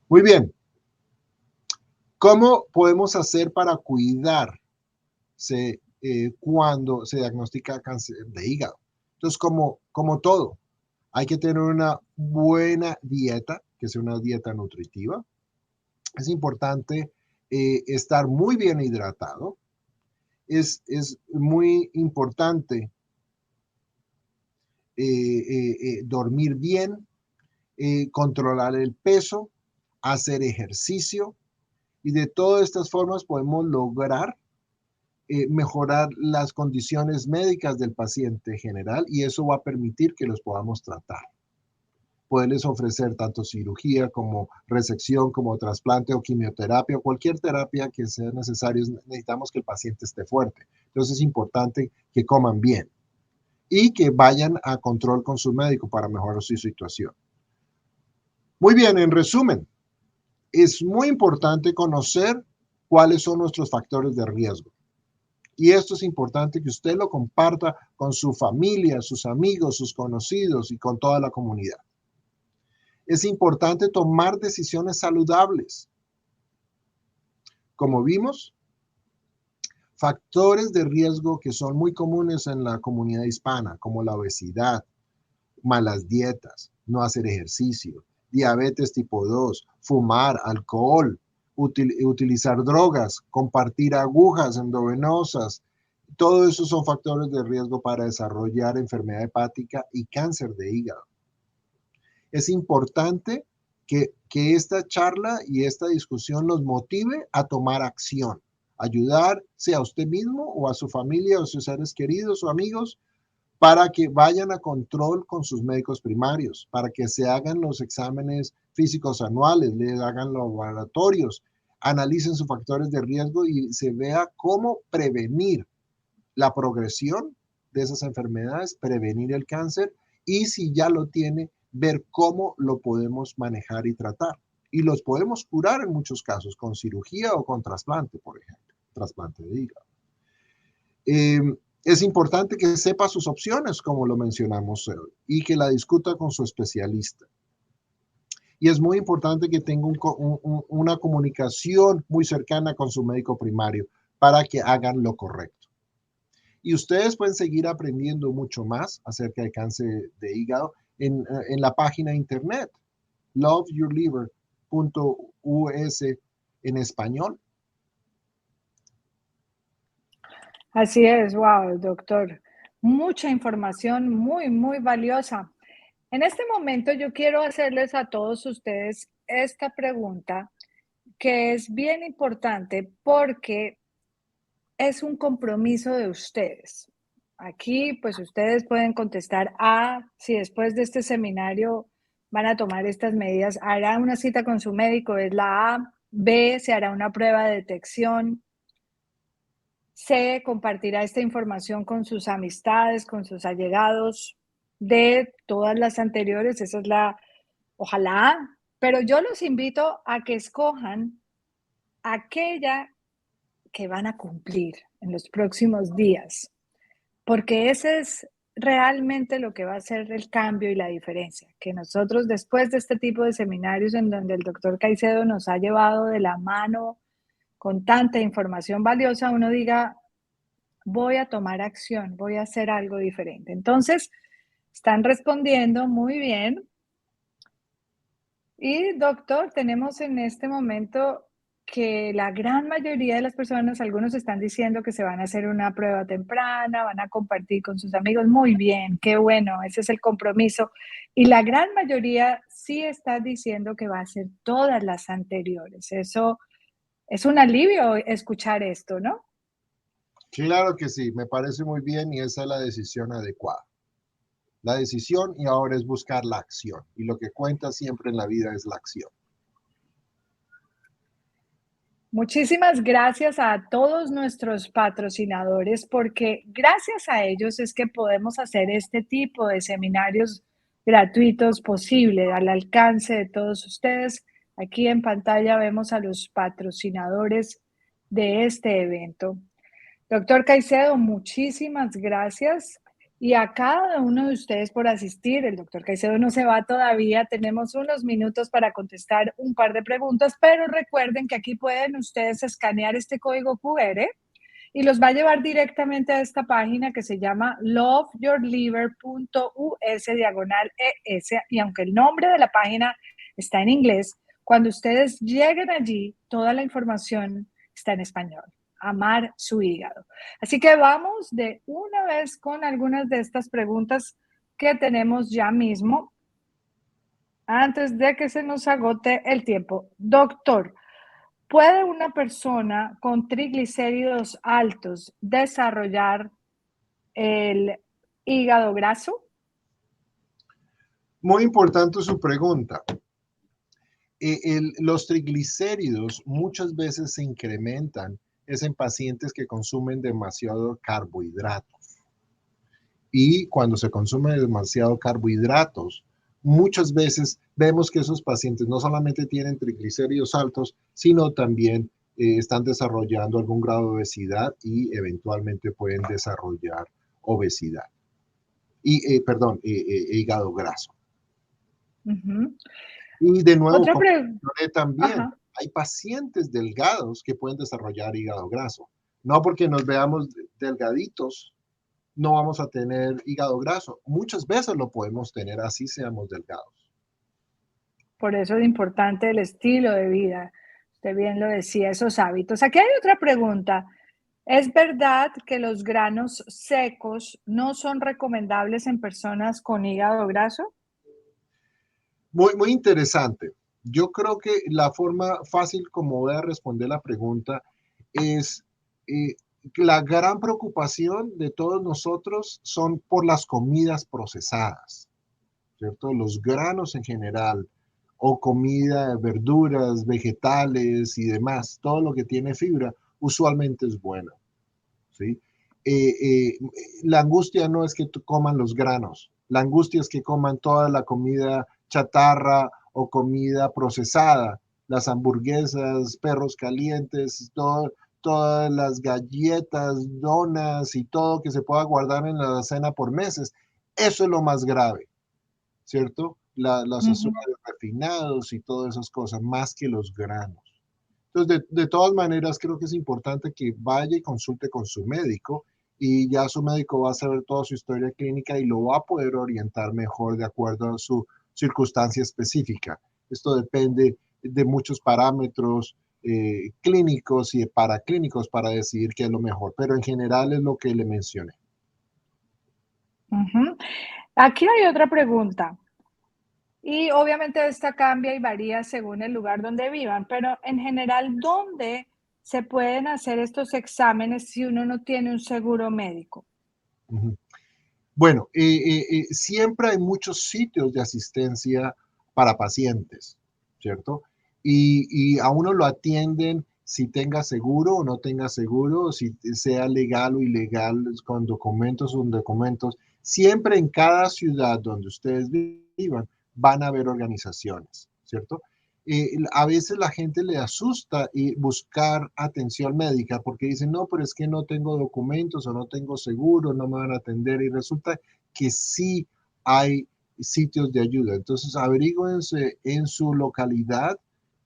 Muy bien. ¿Cómo podemos hacer para cuidarse cuando se diagnostica cáncer de hígado? Entonces, como todo, hay que tener una buena dieta, que sea una dieta nutritiva. Es importante estar muy bien hidratado. Es muy importante dormir bien, controlar el peso, hacer ejercicio y de todas estas formas podemos lograr mejorar las condiciones médicas del paciente general y eso va a permitir que los podamos tratar. Poderles ofrecer tanto cirugía como resección, como trasplante o quimioterapia o cualquier terapia que sea necesaria. Necesitamos que el paciente esté fuerte. Entonces es importante que coman bien y que vayan a control con su médico para mejorar su situación. Muy bien, en resumen, es muy importante conocer cuáles son nuestros factores de riesgo. Y esto es importante que usted lo comparta con su familia, sus amigos, sus conocidos y con toda la comunidad. Es importante tomar decisiones saludables. Como vimos, factores de riesgo que son muy comunes en la comunidad hispana, como la obesidad, malas dietas, no hacer ejercicio, diabetes tipo 2, fumar, alcohol, utilizar drogas, compartir agujas endovenosas. Todo eso son factores de riesgo para desarrollar enfermedad hepática y cáncer de hígado. Es importante que esta charla y esta discusión nos motive a tomar acción, ayudarse a usted mismo o a su familia o a sus seres queridos o amigos para que vayan a control con sus médicos primarios, para que se hagan los exámenes físicos anuales, les hagan los laboratorios, analicen sus factores de riesgo y se vea cómo prevenir la progresión de esas enfermedades, prevenir el cáncer y si ya lo tiene, ver cómo lo podemos manejar y tratar. Y los podemos curar en muchos casos con cirugía o con trasplante, por ejemplo, trasplante de hígado. Es importante que sepa sus opciones, como lo mencionamos hoy, y que la discuta con su especialista. Y es muy importante que tenga una comunicación muy cercana con su médico primario para que hagan lo correcto. Y ustedes pueden seguir aprendiendo mucho más acerca de cáncer de hígado en la página de internet, loveyourliver.us en español. Así es, wow, doctor. Mucha información muy, muy valiosa. En este momento yo quiero hacerles a todos ustedes esta pregunta que es bien importante porque es un compromiso de ustedes. Aquí, pues ustedes pueden contestar A, si después de este seminario van a tomar estas medidas, hará una cita con su médico, es la A. B, se hará una prueba de detección. C, compartirá esta información con sus amistades, con sus allegados. D, todas las anteriores, esa es la, ojalá A. Pero yo los invito a que escojan aquella que van a cumplir en los próximos días, porque ese es realmente lo que va a hacer el cambio y la diferencia, que nosotros después de este tipo de seminarios en donde el doctor Caicedo nos ha llevado de la mano con tanta información valiosa, uno diga, voy a tomar acción, voy a hacer algo diferente. Entonces, están respondiendo muy bien. Y doctor, tenemos en este momento que la gran mayoría de las personas, algunos están diciendo que se van a hacer una prueba temprana, van a compartir con sus amigos. Muy bien, qué bueno, ese es el compromiso. Y la gran mayoría sí está diciendo que va a hacer todas las anteriores. Eso es un alivio escuchar esto, ¿no? Claro que sí, me parece muy bien y esa es la decisión adecuada. La decisión y ahora es buscar la acción. Y lo que cuenta siempre en la vida es la acción. Muchísimas gracias a todos nuestros patrocinadores porque gracias a ellos es que podemos hacer este tipo de seminarios gratuitos posible al alcance de todos ustedes. Aquí en pantalla vemos a los patrocinadores de este evento. Doctor Caicedo, muchísimas gracias y a cada uno de ustedes por asistir. El doctor Caicedo no se va todavía, tenemos unos minutos para contestar un par de preguntas, pero recuerden que aquí pueden ustedes escanear este código QR y los va a llevar directamente a esta página que se llama loveyourliver.us/ES y aunque el nombre de la página está en inglés, cuando ustedes lleguen allí, toda la información está en español. Amar su hígado. Así que vamos de una vez con algunas de estas preguntas que tenemos ya mismo antes de que se nos agote el tiempo. Doctor, ¿puede una persona con triglicéridos altos desarrollar el hígado graso? Muy importante su pregunta. Los triglicéridos muchas veces se incrementan es en pacientes que consumen demasiado carbohidratos. Y cuando se consume demasiado carbohidratos, muchas veces vemos que esos pacientes no solamente tienen triglicéridos altos, sino también están desarrollando algún grado de obesidad y eventualmente pueden desarrollar obesidad. Hígado graso. Uh-huh. Y de nuevo, Otra como pregunta. también, hay pacientes delgados que pueden desarrollar hígado graso. No porque nos veamos delgaditos, no vamos a tener hígado graso. Muchas veces lo podemos tener así seamos delgados. Por eso es importante el estilo de vida. Usted bien lo decía, esos hábitos. Aquí hay otra pregunta. ¿Es verdad que los granos secos no son recomendables en personas con hígado graso? Muy, muy interesante. Yo creo que la forma fácil como voy a responder la pregunta es eh, la gran preocupación de todos nosotros son por las comidas procesadas, ¿cierto? Los granos en general, o comida, verduras, vegetales y demás, todo lo que tiene fibra, usualmente es bueno, ¿sí? Eh, eh, la angustia no es que coman los granos, la angustia es que coman toda la comida chatarra o comida procesada, las hamburguesas, perros calientes, todas las galletas, donas y todo que se pueda guardar en la cena por meses. Eso es lo más grave, ¿cierto? Los Ujú. azúcares refinados y todas esas cosas, más que los granos. Entonces, de todas maneras, creo que es importante que vaya y consulte con su médico y ya su médico va a saber toda su historia clínica y lo va a poder orientar mejor de acuerdo a su circunstancia específica. Esto depende de muchos parámetros clínicos y paraclínicos para decidir qué es lo mejor, pero en general es lo que le mencioné. Ujú. Aquí hay otra pregunta. Y obviamente esta cambia y varía según el lugar donde vivan, pero en general, ¿dónde se pueden hacer estos exámenes si uno no tiene un seguro médico? Ujú. Bueno, siempre hay muchos sitios de asistencia para pacientes, ¿cierto? Y a uno lo atienden si tenga seguro o no tenga seguro, si sea legal o ilegal, con documentos o sin documentos. Siempre en cada ciudad donde ustedes vivan van a haber organizaciones, ¿cierto? A veces la gente le asusta y buscar atención médica porque dicen, no, pero es que no tengo documentos o no tengo seguro, no me van a atender y resulta que sí hay sitios de ayuda. Entonces, averígüense en su localidad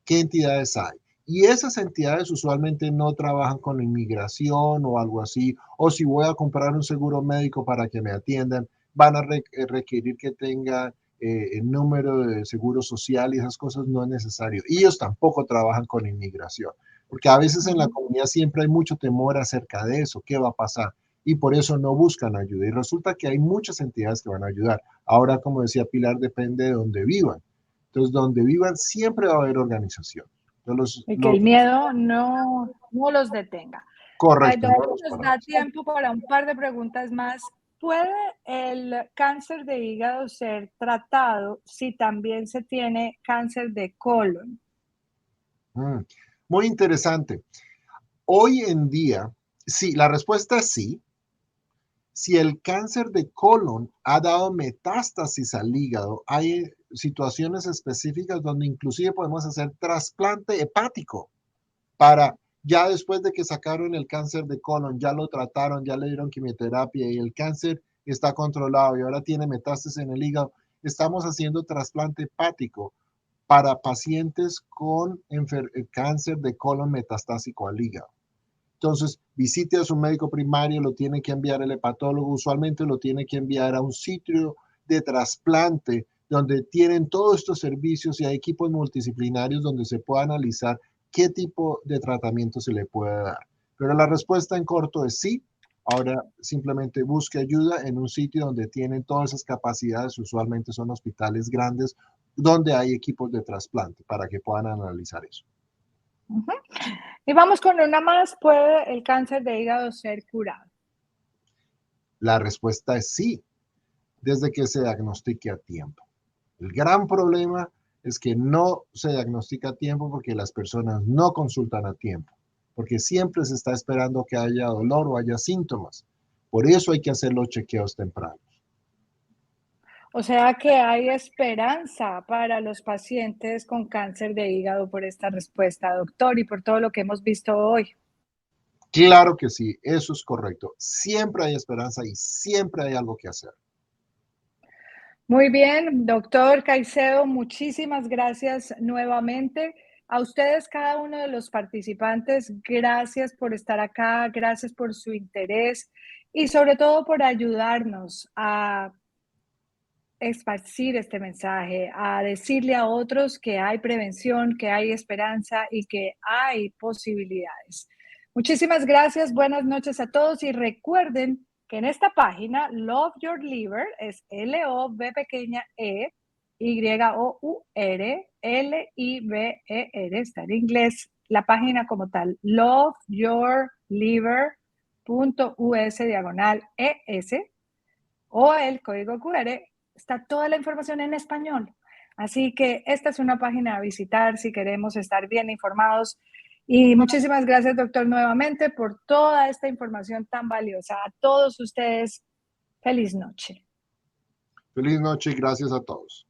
qué entidades hay. Y esas entidades usualmente no trabajan con inmigración o algo así, o si voy a comprar un seguro médico para que me atiendan, van a requerir que tenga el número de seguro social y esas cosas no es necesario. Y ellos tampoco trabajan con inmigración, porque a veces en la Ujú. comunidad siempre hay mucho temor acerca de eso, qué va a pasar, y por eso no buscan ayuda. Y resulta que hay muchas entidades que van a ayudar. Ahora, como decía Pilar, depende de dónde vivan. Entonces, donde vivan siempre va a haber organización. Y que el miedo no los detenga. Ay, Correcto, no doctor, los nos da paramos. tiempo para un par de preguntas más. ¿Puede el cáncer de hígado ser tratado si también se tiene cáncer de colon? Mm, muy interesante. Hoy en día, sí, la respuesta es sí. Si el cáncer de colon ha dado metástasis al hígado, hay situaciones específicas donde inclusive podemos hacer trasplante hepático para ya después de que sacaron el cáncer de colon, ya lo trataron, ya le dieron quimioterapia y el cáncer está controlado y ahora tiene metástasis en el hígado, estamos haciendo trasplante hepático para pacientes con cáncer de colon metastásico al hígado. Entonces, visite a su médico primario, lo tiene que enviar el hepatólogo, usualmente lo tiene que enviar a un sitio de trasplante donde tienen todos estos servicios y hay equipos multidisciplinarios donde se puede analizar qué tipo de tratamiento se le puede dar. Pero la respuesta en corto es sí. Ahora simplemente busque ayuda en un sitio donde tienen todas esas capacidades, usualmente son hospitales grandes, donde hay equipos de trasplante para que puedan analizar eso. Ujú. Y vamos con una más. ¿Puede el cáncer de hígado ser curado? La respuesta es sí, desde que se diagnostique a tiempo. El gran problema es que no se diagnostica a tiempo porque las personas no consultan a tiempo, porque siempre se está esperando que haya dolor o haya síntomas. Por eso hay que hacer los chequeos tempranos. O sea que hay esperanza para los pacientes con cáncer de hígado por esta respuesta, doctor, y por todo lo que hemos visto hoy. Claro que sí, eso es correcto. Siempre hay esperanza y siempre hay algo que hacer. Muy bien, doctor Caicedo, muchísimas gracias nuevamente. A ustedes, cada uno de los participantes, gracias por estar acá, gracias por su interés y sobre todo por ayudarnos a esparcir este mensaje, a decirle a otros que hay prevención, que hay esperanza y que hay posibilidades. Muchísimas gracias, buenas noches a todos y recuerden que en esta página Love Your Liver es L-O-V pequeña E, Y-O-U-R-L-I-V-E-R, está en inglés la página como tal, loveyourliver.us/ES, o el código QR, está toda la información en español. Así que esta es una página a visitar si queremos estar bien informados. Y muchísimas gracias, doctor, nuevamente por toda esta información tan valiosa. A todos ustedes, feliz noche. Feliz noche y gracias a todos.